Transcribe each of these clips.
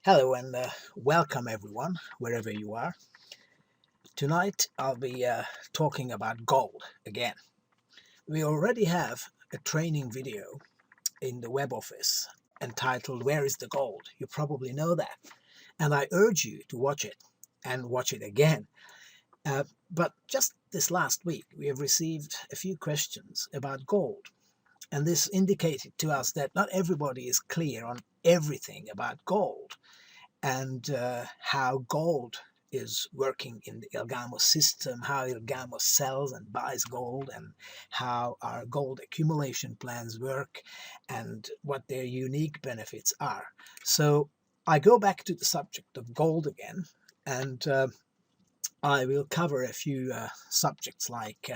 Hello and welcome everyone, wherever you are. Tonight I'll be talking about gold again. We already have a training video in the web office entitled Where is the Gold? You probably know that. And I urge you to watch it and watch it again. But just this last week we have received a few questions about gold. And this indicated to us that not everybody is clear on everything about gold. And how gold is working in the ilgamos system, how ilgamos sells and buys gold, and how our gold accumulation plans work, and what their unique benefits are. So I go back to the subject of gold again, and I will cover a few subjects like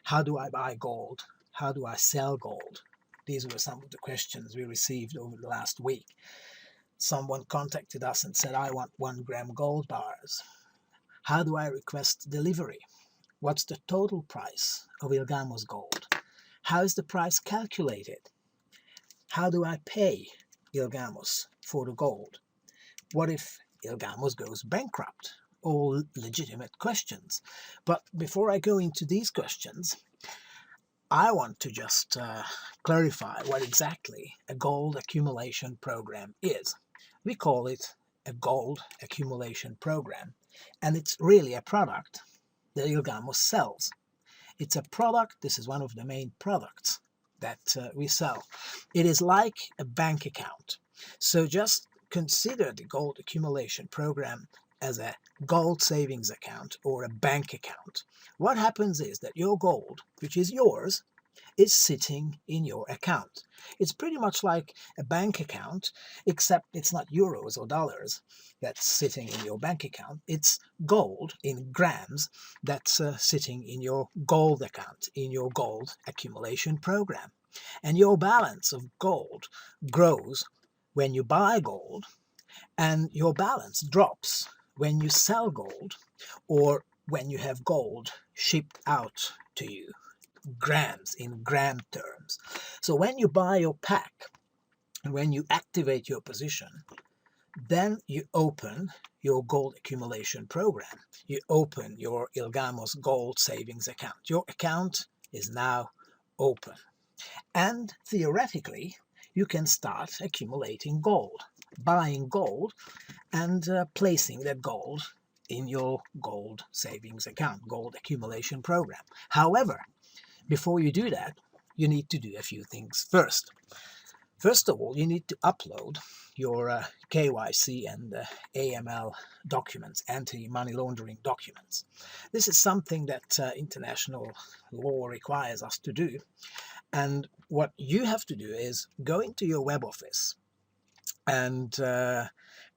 how do I buy gold? How do I sell gold? These were some of the questions we received over the last week. Someone contacted us and said, I want 1 gram gold bars. How do I request delivery? What's the total price of ilgamos gold? How is the price calculated? How do I pay ilgamos for the gold? What if ilgamos goes bankrupt? All legitimate questions. But before I go into these questions, I want to just clarify what exactly a gold accumulation program is. We call it a gold accumulation program, and it's really a product that ilgamos sells. It's a product, this is one of the main products that we sell. It is like a bank account. So just consider the gold accumulation program as a gold savings account or a bank account. What happens is that your gold, which is yours, is sitting in your account. It's pretty much like a bank account, except it's not euros or dollars that's sitting in your bank account. It's gold in grams that's sitting in your gold account, in your gold accumulation program. And your balance of gold grows when you buy gold, and your balance drops when you sell gold or when you have gold shipped out to you, grams in gram terms. So when you buy your pack and when you activate your position, then you open your gold accumulation program. You open your ilgamos gold savings account. Your account is now open. And theoretically, you can start accumulating gold, buying gold and placing that gold in your gold savings account, gold accumulation program. However, before you do that, you need to do a few things first. First of all, you need to upload your KYC and AML documents, anti-money laundering documents. This is something that international law requires us to do. And what you have to do is go into your web office and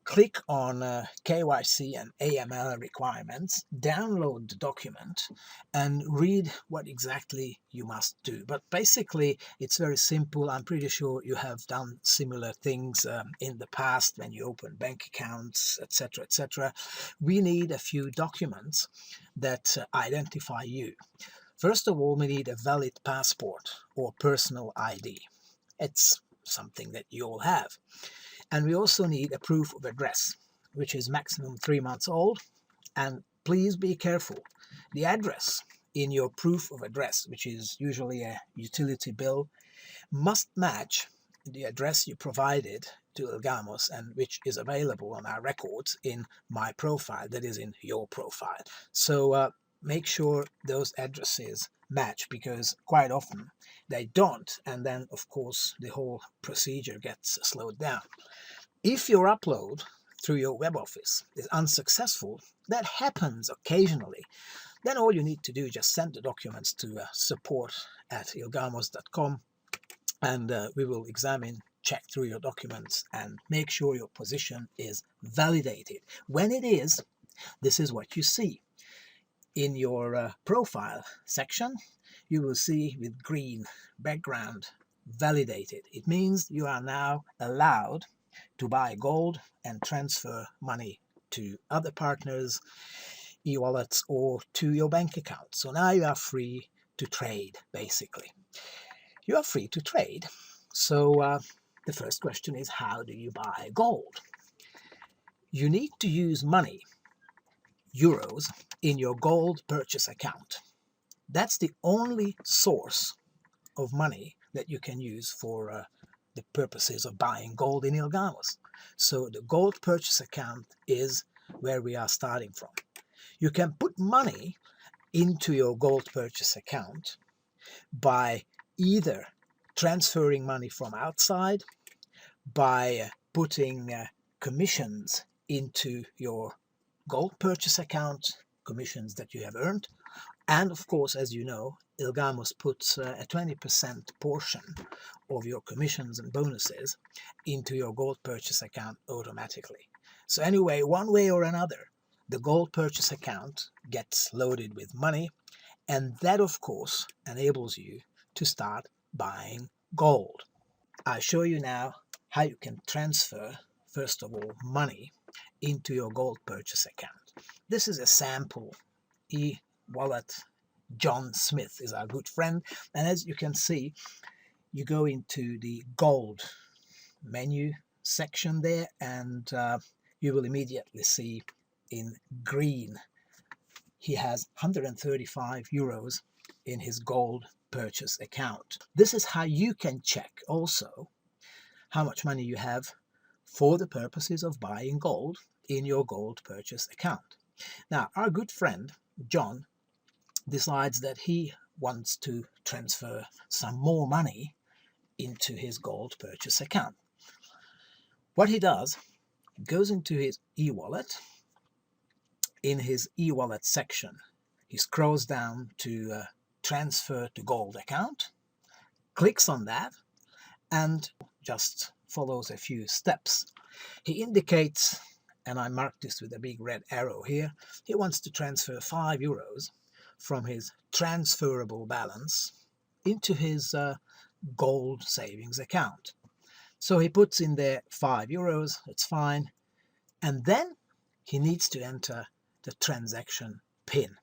click on KYC and AML requirements, download the document, and read what exactly you must do. But basically, it's very simple. I'm pretty sure you have done similar things in the past when you open bank accounts, etc., etc. We need a few documents that identify you. First of all, we need a valid passport or personal ID. It's something that you all have. And we also need a proof of address, which is maximum 3 months old. And please be careful. The address in your proof of address, which is usually a utility bill, must match the address you provided to ilgamos and which is available on our records in my profile, that is in your profile. So make sure those addresses match, because quite often they don't, and then of course the whole procedure gets slowed down. If your upload through your web office is unsuccessful, that happens occasionally, then all you need to do is just send the documents to support@ilgamos.com, and we will examine, check through your documents and make sure your position is validated. When it is, this is what you see. In your profile section, you will see with green background validated. It means you are now allowed to buy gold and transfer money to other partners, e-wallets, or to your bank account. So now you are free to trade, basically. You are free to trade. So the first question is, how do you buy gold? You need to use money, euros, in your gold purchase account. That's the only source of money that you can use for the purposes of buying gold in ilgamos. So the gold purchase account is where we are starting from. You can put money into your gold purchase account by either transferring money from outside, by putting commissions into your gold purchase account, commissions that you have earned. And of course, as you know, ilgamos puts a 20% portion of your commissions and bonuses into your gold purchase account automatically. So anyway, one way or another, the gold purchase account gets loaded with money, and that of course enables you to start buying gold. I'll show you now how you can transfer, first of all, money into your gold purchase account. This is a sample e-wallet. John Smith is our good friend, and as you can see, you go into the gold menu section there, and you will immediately see in green he has 135 euros in his gold purchase account. This is how you can check also how much money you have for the purposes of buying gold in your gold purchase account. Now, our good friend John decides that he wants to transfer some more money into his gold purchase account. What he does, goes into his e-wallet. In his e-wallet section, he scrolls down to transfer to gold account, clicks on that, and just follows a few steps. He indicates, and I marked this with a big red arrow here, he wants to transfer 5 euros from his transferable balance into his gold savings account. So he puts in there 5 euros, it's fine, and then he needs to enter the transaction PIN.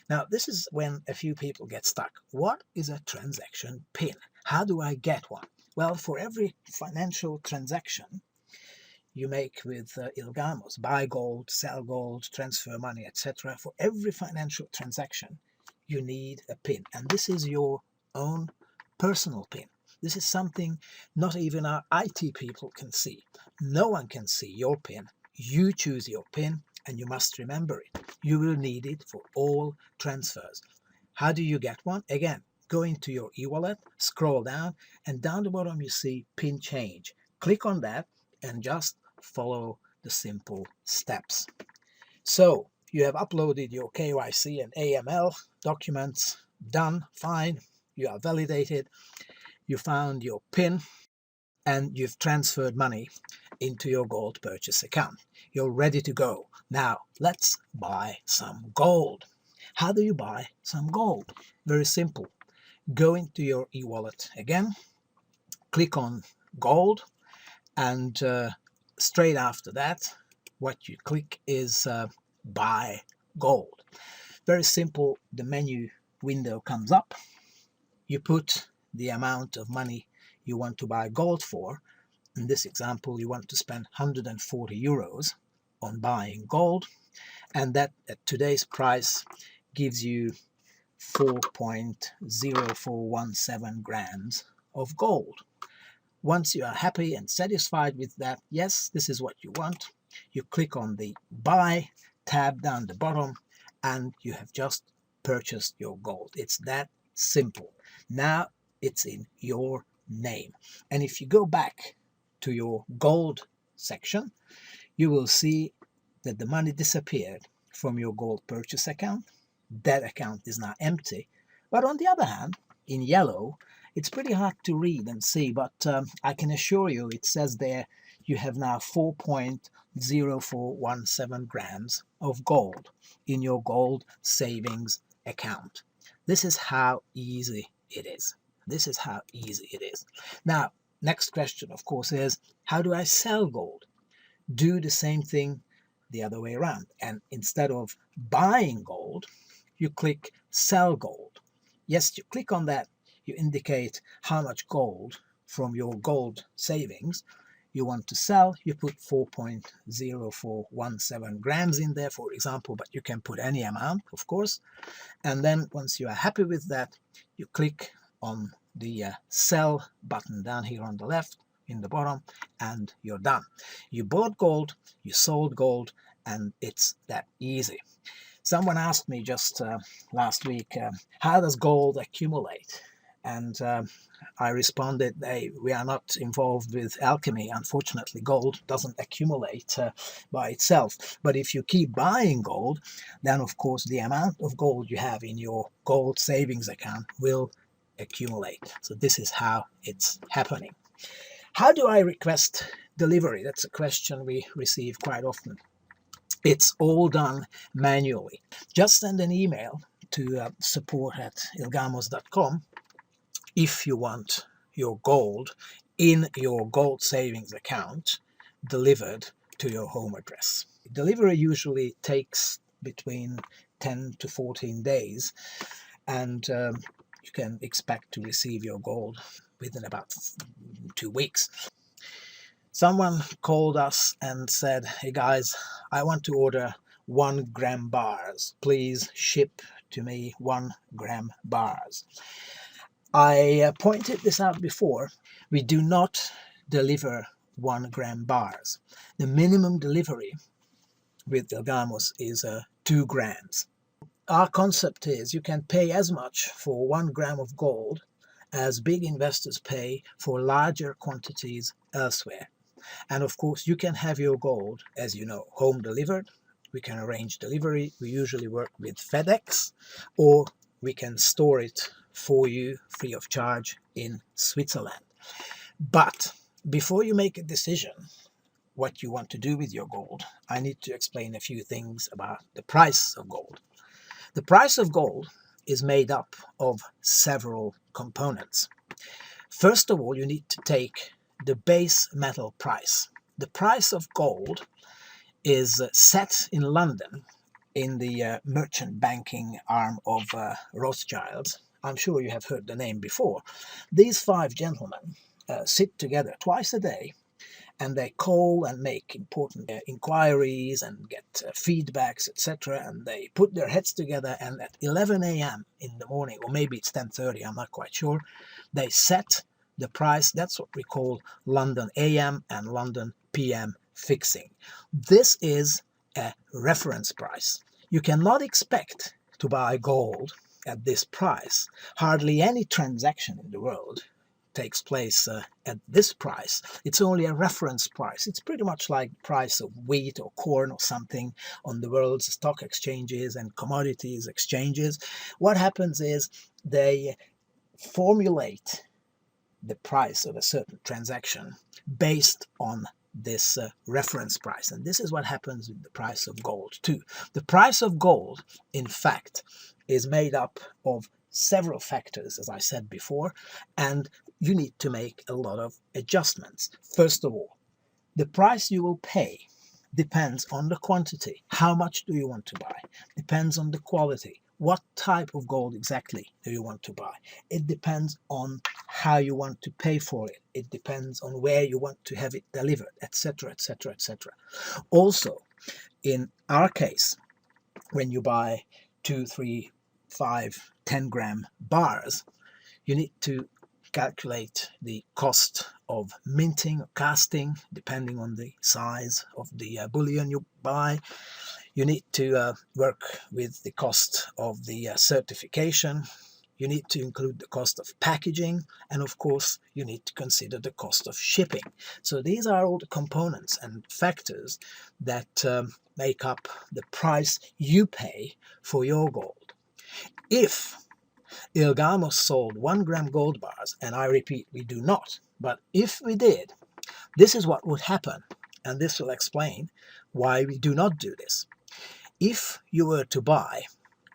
Now, this is when a few people get stuck. What is a transaction PIN? How do I get one? Well, for every financial transaction you make with ilgamos, buy gold, sell gold, transfer money, etc., for every financial transaction, you need a PIN. And this is your own personal PIN. This is something not even our IT people can see. No one can see your PIN. You choose your PIN, and you must remember it. You will need it for all transfers. How do you get one? Again, go into your e-wallet, scroll down, and down the bottom you see PIN change. Click on that and just follow the simple steps. So you have uploaded your KYC and AML documents, done, fine, you are validated, you found your PIN, and you've transferred money into your gold purchase account. You're ready to go. Now, let's buy some gold. How do you buy some gold? Very simple. Go into your e-wallet again, click on gold, and straight after that, what you click is buy gold. Very simple. The menu window comes up. You put the amount of money you want to buy gold for. In this example, you want to spend 140 euros on buying gold, and that at today's price gives you 4.0417 grams of gold. Once you are happy and satisfied with that, yes, this is what you want, you click on the buy tab down the bottom, and you have just purchased your gold. It's that simple. Now it's in your name. And if you go back to your gold section, you will see that the money disappeared from your gold purchase account. That account is now empty. But on the other hand, in yellow, it's pretty hard to read and see, but I can assure you it says there you have now 4.0417 grams of gold in your gold savings account. This is how easy it is. This is how easy it is. Now, next question, of course, is how do I sell gold? Do the same thing the other way around. And instead of buying gold, you click sell gold. Yes, you click on that, you indicate how much gold from your gold savings you want to sell, you put 4.0417 grams in there, for example, but you can put any amount, of course. And then once you are happy with that, you click on the sell button down here on the left in the bottom, and you're done. You bought gold, you sold gold, and it's that easy. Someone asked me just last week, how does gold accumulate? And I responded, hey, we are not involved with alchemy. Unfortunately, gold doesn't accumulate by itself. But if you keep buying gold, then of course the amount of gold you have in your gold savings account will accumulate. So this is how it's happening. How do I request delivery? That's a question we receive quite often. It's all done manually. Just send an email to support@ilgamos.com if you want your gold in your gold savings account delivered to your home address. Delivery usually takes between 10 to 14 days, and you can expect to receive your gold within about 2 weeks. Someone called us and said, hey guys, I want to order 1 gram bars. Please ship to me 1 gram bars. I pointed this out before. We do not deliver 1 gram bars. The minimum delivery with ilgamos is 2 grams. Our concept is you can pay as much for 1 gram of gold as big investors pay for larger quantities elsewhere. And of course, you can have your gold, as you know, home delivered. We can arrange delivery. We usually work with FedEx, or we can store it for you free of charge in Switzerland. But before you make a decision what you want to do with your gold, I need to explain a few things about the price of gold. The price of gold is made up of several components. First of all, you need to take the base metal price. The price of gold is set in London in the merchant banking arm of Rothschilds. I'm sure you have heard the name before. These 5 gentlemen sit together twice a day, and they call and make important inquiries and get feedbacks, etc. And they put their heads together, and at 11 a.m. in the morning, or maybe it's 10:30, I'm not quite sure, they set the price. That's what we call London AM and London PM fixing. This is a reference price. You cannot expect to buy gold at this price. Hardly any transaction in the world takes place at this price. It's only a reference price. It's pretty much like the price of wheat or corn or something on the world's stock exchanges and commodities exchanges. What happens is they formulate the price of a certain transaction based on this reference price. And this is what happens with the price of gold too. The price of gold, in fact, is made up of several factors, as I said before, and you need to make a lot of adjustments. First of all, the price you will pay depends on the quantity. How much do you want to buy? Depends on the quality. What type of gold exactly do you want to buy? It depends on how you want to pay for it. It depends on where you want to have it delivered, etc., etc., etc. Also, in our case, when you buy 2, 3, 5, 10 gram bars, you need to calculate the cost of minting or casting, depending on the size of the bullion you buy. You need to work with the cost of the certification. You need to include the cost of packaging, and of course you need to consider the cost of shipping. So these are all the components and factors that make up the price you pay for your gold. If ilgamos sold 1 gram gold bars, and I repeat, we do not, but if we did, this is what would happen, and this will explain why we do not do this. If you were to buy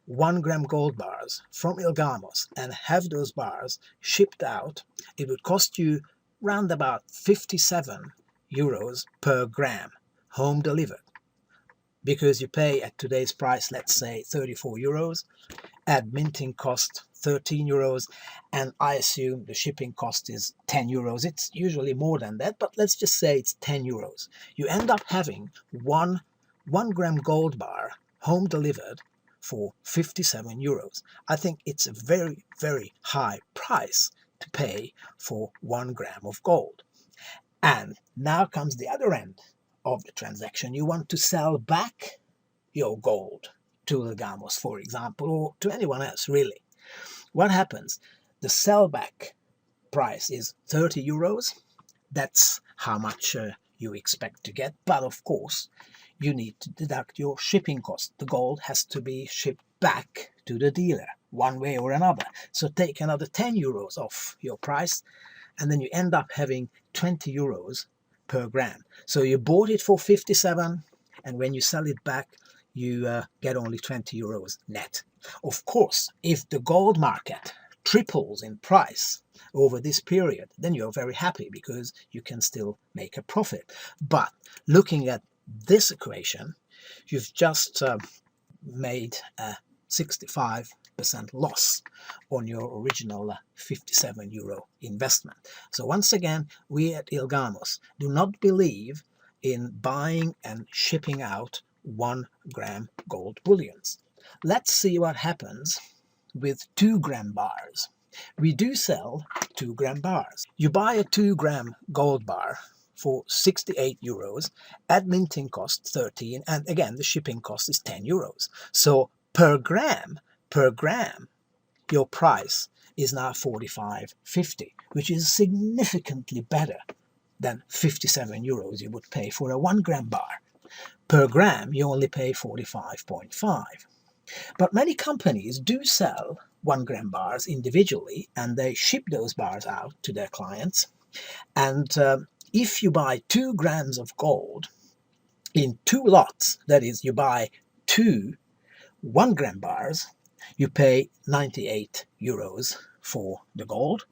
1 gram gold bars from ilgamos and have those bars shipped out, it would cost you round about 57 euros per gram, home delivered. Because you pay at today's price, let's say 34 euros, add minting cost 13 euros, and I assume the shipping cost is 10 euros. It's usually more than that, but let's just say it's 10 euros. You end up having one gram gold bar home delivered for 57 euros. I think it's a very, very high price to pay for 1 gram of gold. And now comes the other end of the transaction. You want to sell back your gold to ilgamos, for example, or to anyone else, really. What happens? The sellback price is 30 euros. That's how much you expect to get. But of course, you need to deduct your shipping cost. The gold has to be shipped back to the dealer one way or another. So take another 10 euros off your price, and then you end up having 20 euros per gram. So you bought it for 57, and when you sell it back, you get only 20 euros net. Of course, if the gold market triples in price over this period, then you're very happy because you can still make a profit. But looking at this equation, you've just made a 65% loss on your original 57 euro investment. So once again, we at ilgamos do not believe in buying and shipping out 1 gram gold bullions. Let's see what happens with 2 gram bars. We do sell 2 gram bars. You buy a 2 gram gold bar for 68 euros at minting cost 13, and again the shipping cost is 10 euros. So per gram, your price is now 45.50, which is significantly better than 57 euros you would pay for a 1 gram bar. Per gram, you only pay 45.5. But many companies do sell 1 gram bars individually, and they ship those bars out to their clients. And if you buy 2 grams of gold in 2 lots, that is, you buy 2 1 gram bars, you pay 98 euros for the gold,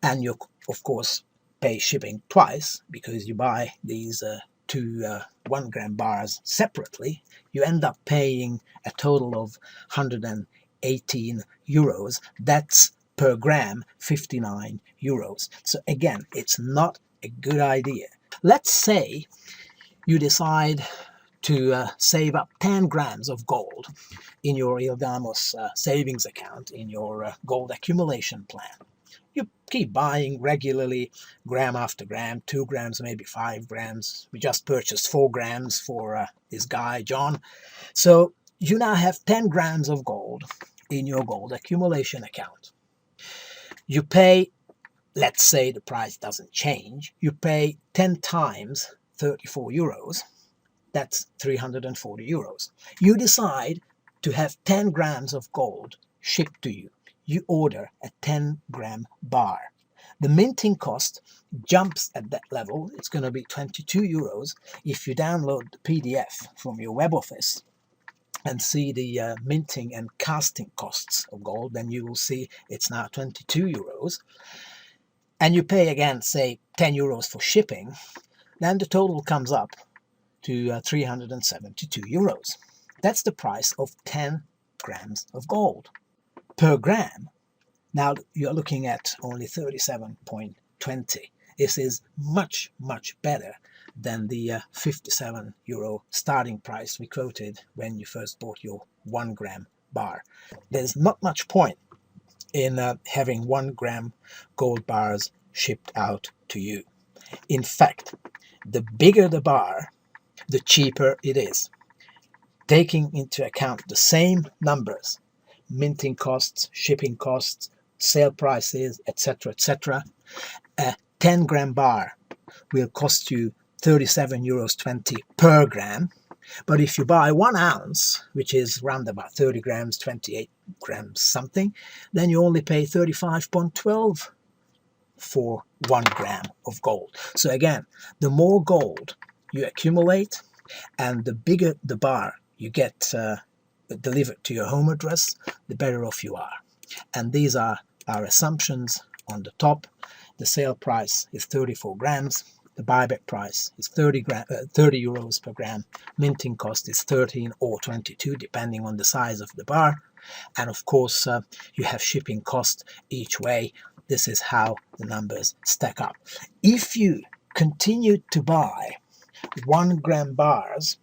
and you of course pay shipping twice because you buy these 2 1 gram bars separately. You end up paying a total of 118 euros. That's per gram 59 euros. So again, it's not a good idea. Let's say you decide to save up 10 grams of gold in your ilgamos savings account, in your gold accumulation plan. You keep buying regularly, gram after gram, 2 grams, maybe 5 grams. We just purchased 4 grams for this guy, John. So you now have 10 grams of gold in your gold accumulation account. You pay, let's say the price doesn't change, you pay 10 times 34 euros. That's 340 euros. You decide to have 10 grams of gold shipped to you. You order a 10 gram bar. The minting cost jumps at that level. It's going to be 22 euros. If you download the PDF from your web office and see the minting and casting costs of gold, then you will see it's now 22 euros. And you pay again, say, 10 euros for shipping. Then the total comes up to 372 euros. That's the price of 10 grams of gold. Per gram, now you're looking at only 37.20. This is much, much better than the 57 euro starting price we quoted when you first bought your 1 gram bar. There's not much point in having 1 gram gold bars shipped out to you. In fact, the bigger the bar, the cheaper it is. Taking into account the same numbers, minting costs, shipping costs, sale prices, etc., etc., a 10 gram bar will cost you 37.20 euros per gram. But if you buy 1 ounce, which is around about 30 grams, 28 grams something, then you only pay 35.12 for 1 gram of gold. So again, the more gold you accumulate and the bigger the bar you get delivered to your home address, the better off you are. And these are our assumptions on the top. The sale price is 34 grams. The buyback price is 30 euros per gram. Minting cost is 13 or 22, depending on the size of the bar. And of course, you have shipping cost each way. This is how the numbers stack up. If you continue to buy 1 gram bars,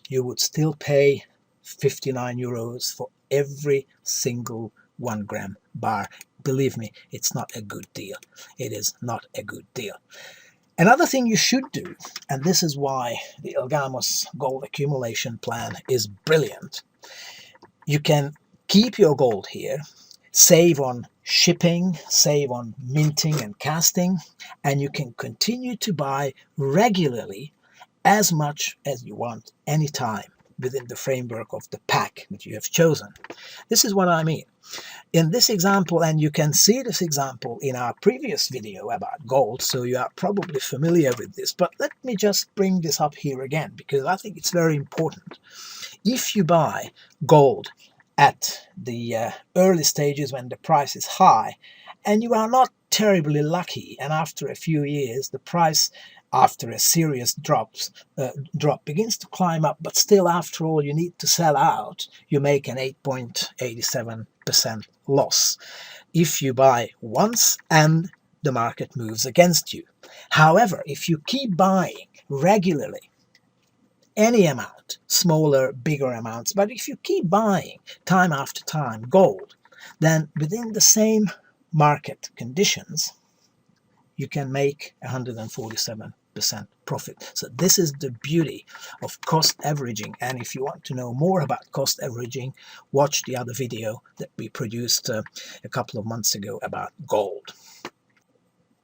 you would still pay 59 euros for every single 1 gram bar. Believe me, it's not a good deal. It is not a good deal. Another thing you should do, and this is why the ilgamos gold accumulation plan is brilliant, you can keep your gold here, save on shipping, save on minting and casting, and you can continue to buy regularly as much as you want anytime within the framework of the pack that you have chosen. This is what I mean. In this example, and you can see this example in our previous video about gold, so you are probably familiar with this, but let me just bring this up here again, because I think it's very important. If you buy gold at the early stages when the price is high, and you are not terribly lucky, and after a few years the price, after a serious drop begins to climb up, but still after all you need to sell out, you make an 8.87% loss if you buy once and the market moves against you. However, if you keep buying regularly, any amount, smaller, bigger amounts, but if you keep buying time after time gold, then within the same market conditions, you can make 147% profit. So this is the beauty of cost averaging. And if you want to know more about cost averaging, watch the other video that we produced a couple of months ago about gold.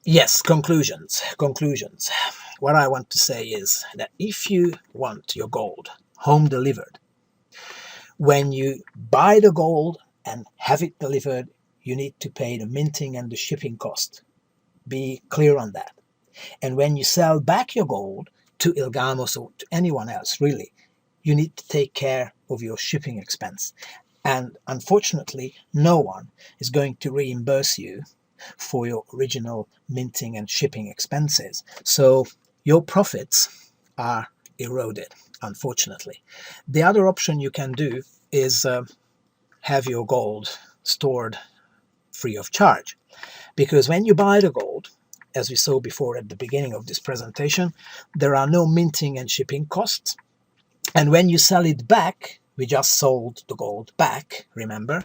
Yes, conclusions. What I want to say is that if you want your gold home delivered, when you buy the gold and have it delivered, you need to pay the minting and the shipping cost. Be clear on that. And when you sell back your gold to ilgamos or to anyone else, really, you need to take care of your shipping expense. And unfortunately, no one is going to reimburse you for your original minting and shipping expenses. So your profits are eroded, unfortunately. The other option you can do is have your gold stored free of charge. Because when you buy the gold, as we saw before at the beginning of this presentation, there are no minting and shipping costs. And when you sell it back, we just sold the gold back, remember,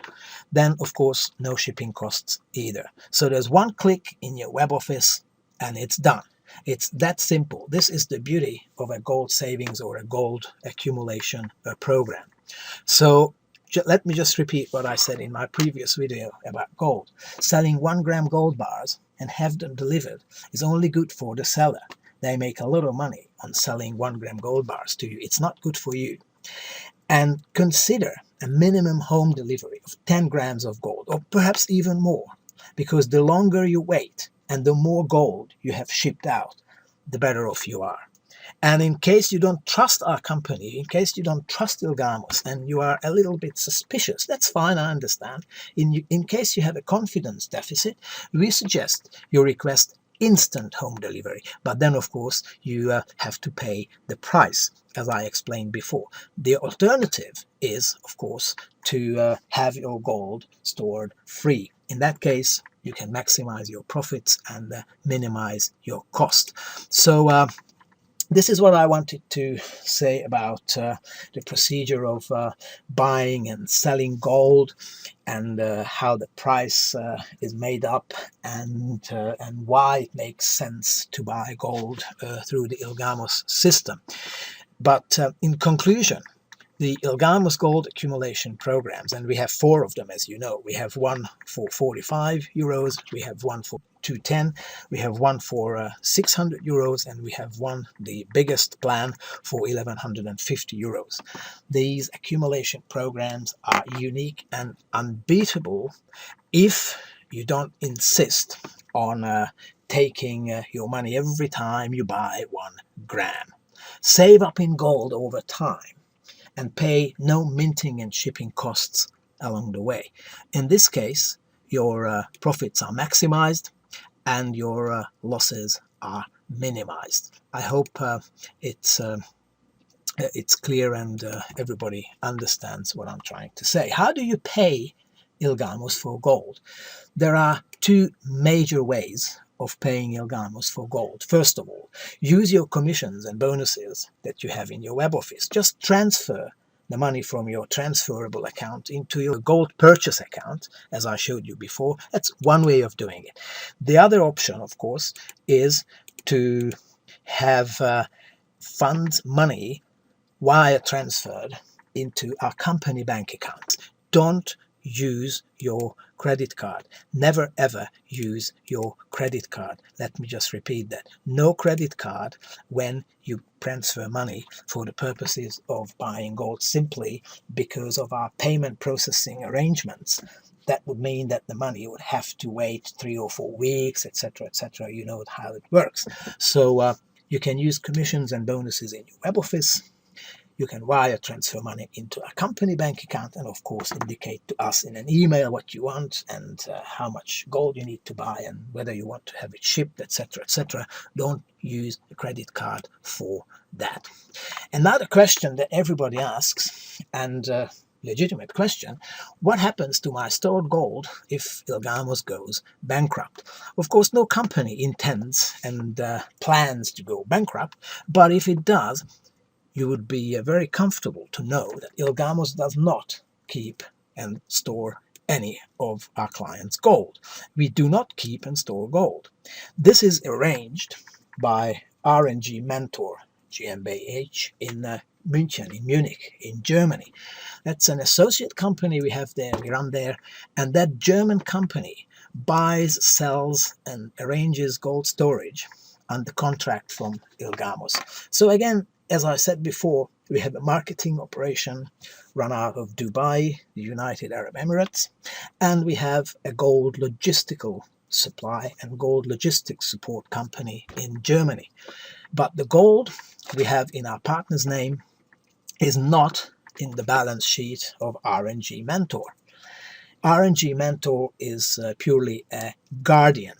then of course no shipping costs either. So there's one click in your web office and it's done. It's that simple. This is the beauty of a gold savings or a gold accumulation program. So let me just repeat what I said in my previous video about gold. Selling 1 gram gold bars and have them delivered is only good for the seller. They make a lot of money on selling 1 gram gold bars to you. It's not good for you. And consider a minimum home delivery of 10 grams of gold, or perhaps even more, because the longer you wait and the more gold you have shipped out, the better off you are. And in case you don't trust our company, in case you don't trust ilgamos and you are a little bit suspicious, that's fine, I understand. In case you have a confidence deficit, we suggest you request instant home delivery. But then, of course, you have to pay the price, as I explained before. The alternative is, of course, to have your gold stored free. In that case, you can maximize your profits and minimize your cost. So this is what I wanted to say about the procedure of buying and selling gold, and how the price is made up, and why it makes sense to buy gold through the ilgamos system. But in conclusion, the ilgamos gold accumulation programs, and we have 4 of them, as you know. We have one for 45 euros, we have one for 210, we have one for 600 euros, and we have one, the biggest plan, for 1150 euros. These accumulation programs are unique and unbeatable if you don't insist on taking your money every time you buy 1 gram. Save up in gold over time and pay no minting and shipping costs along the way. In this case, your profits are maximized and your losses are minimized. I hope it's it's clear and everybody understands what I'm trying to say. How do you pay ilgamos for gold? There are two major ways of paying ilgamos for gold. First of all, use your commissions and bonuses that you have in your web office. Just transfer the money from your transferable account into your gold purchase account, as I showed you before. That's one way of doing it. The other option, of course, is to have funds, money, wire transferred into our company bank accounts. Don't use your credit card. Never ever use your credit card. Let me just repeat that. No credit card when you transfer money for the purposes of buying gold, simply because of our payment processing arrangements. That would mean that the money would have to wait 3 or 4 weeks, etc., etc. You know how it works. So you can use commissions and bonuses in your web office. You can wire transfer money into a company bank account, and of course indicate to us in an email what you want and how much gold you need to buy and whether you want to have it shipped, etc., etc. Don't use the credit card for that. Another question that everybody asks, and legitimate question: what happens to my stored gold if ilgamos goes bankrupt? Of course, no company intends and plans to go bankrupt, but if it does, you would be very comfortable to know that ilgamos does not keep and store any of our clients' gold. We do not keep and store gold. This is arranged by R&G Mentor GmbH in München, in Munich, in Germany. That's an associate company we have there, we run there, and that German company buys, sells, and arranges gold storage under contract from ilgamos. So again, as I said before, we have a marketing operation run out of Dubai, the United Arab Emirates, and we have a gold logistical supply and gold logistics support company in Germany. But the gold we have in our partner's name is not in the balance sheet of R&G Mentor. R&G Mentor is purely a guardian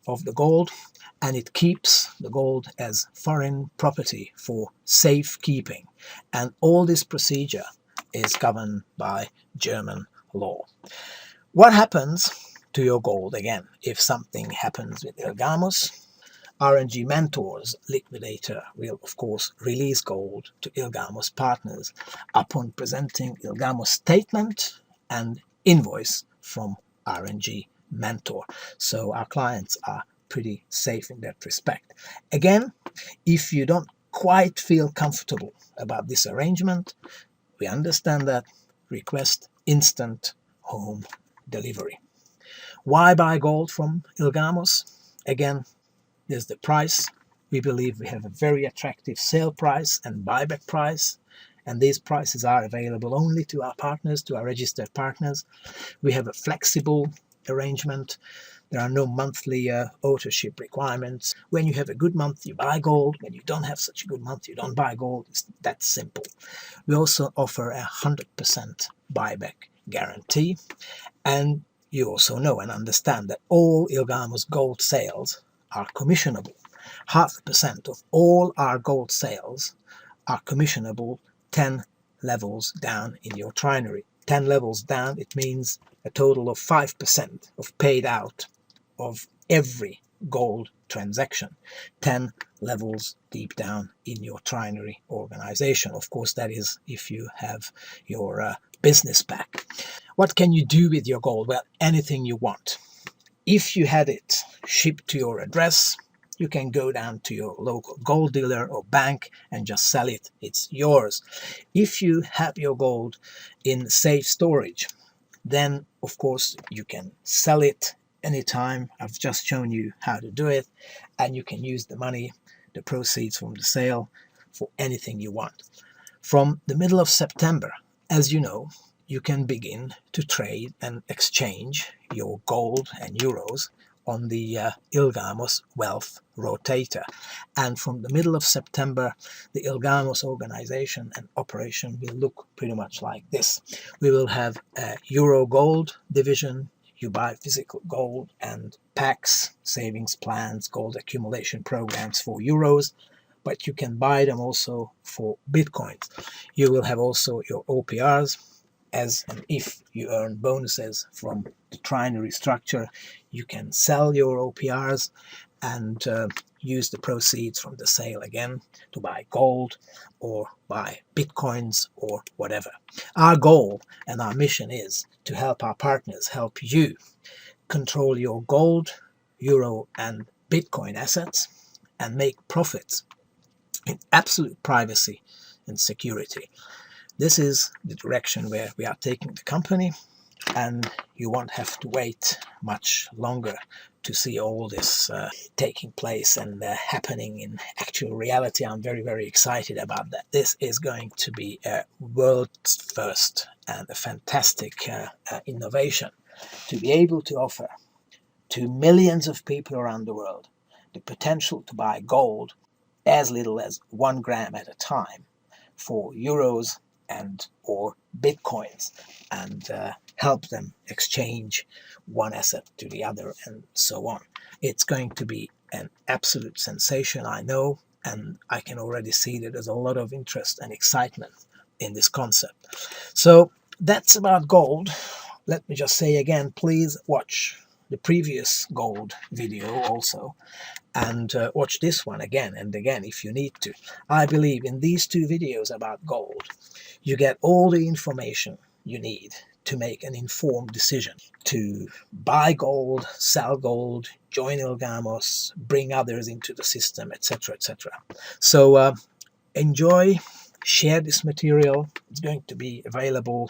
of the gold, and it keeps the gold as foreign property for safekeeping. And all this procedure is governed by German law. What happens to your gold, again, if something happens with ilgamos? R&G Mentor's liquidator will, of course, release gold to ilgamos partners upon presenting ilgamos statement and invoice from R&G Mentor. So our clients are pretty safe in that respect. Again, if you don't quite feel comfortable about this arrangement, we understand that. Request instant home delivery. Why buy gold from ilgamos? Again, there's the price. We believe we have a very attractive sale price and buyback price, and these prices are available only to our partners, to our registered partners. We have a flexible arrangement. There are no monthly auto-ship requirements. When you have a good month, you buy gold. When you don't have such a good month, you don't buy gold. It's that simple. We also offer a 100% buyback guarantee. And you also know and understand that all ilgamos gold sales are commissionable. 0.5% of all our gold sales are commissionable 10 levels down in your trinary. 10 levels down, it means a total of 5% of paid out of every gold transaction. 10 levels deep down in your trinary organization. Of course, that is if you have your business pack. What can you do with your gold? Well, anything you want. If you had it shipped to your address, you can go down to your local gold dealer or bank and just sell it. It's yours. If you have your gold in safe storage, then of course you can sell it anytime. I've just shown you how to do it, and you can use the money, the proceeds from the sale, for anything you want. From the middle of September, as you know, you can begin to trade and exchange your gold and euros on the ilgamos Wealth Rotator. And from the middle of September, the ilgamos organization and operation will look pretty much like this. We will have a Euro Gold division. You buy physical gold and packs, savings plans, gold accumulation programs for euros. but you can buy them also for Bitcoins. You will have also your OPRs, as and if you earn bonuses from the trinary structure, you can sell your OPRs and use the proceeds from the sale again to buy gold or buy Bitcoins or whatever. Our goal and our mission is to help our partners, help you control your gold, euro and Bitcoin assets and make profits in absolute privacy and security. This is the direction where we are taking the company, and you won't have to wait much longer to see all this taking place and happening in actual reality. I'm very, very excited about that. This is going to be a world's first and a fantastic innovation to be able to offer to millions of people around the world the potential to buy gold as little as 1 gram at a time for euros and or Bitcoins, and help them exchange one asset to the other and so on. It's going to be an absolute sensation, I know, and I can already see that there's a lot of interest and excitement in this concept. So that's about gold. Let me just say again, please watch the previous gold video also, and watch this one again and again if you need to. I believe in these 2 videos about gold, you get all the information you need to make an informed decision to buy gold, sell gold, join ilgamos, bring others into the system, etc., etc. So enjoy, share this material. It's going to be available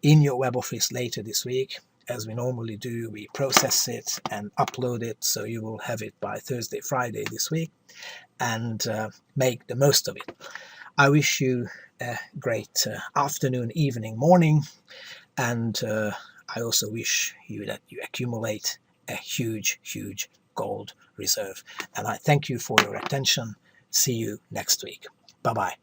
in your web office later this week. As we normally do, we process it and upload it, so you will have it by Thursday, Friday this week, and make the most of it. I wish you a great afternoon, evening, morning, and I also wish you that you accumulate a huge, huge gold reserve. And I thank you for your attention. See you next week. Bye-bye.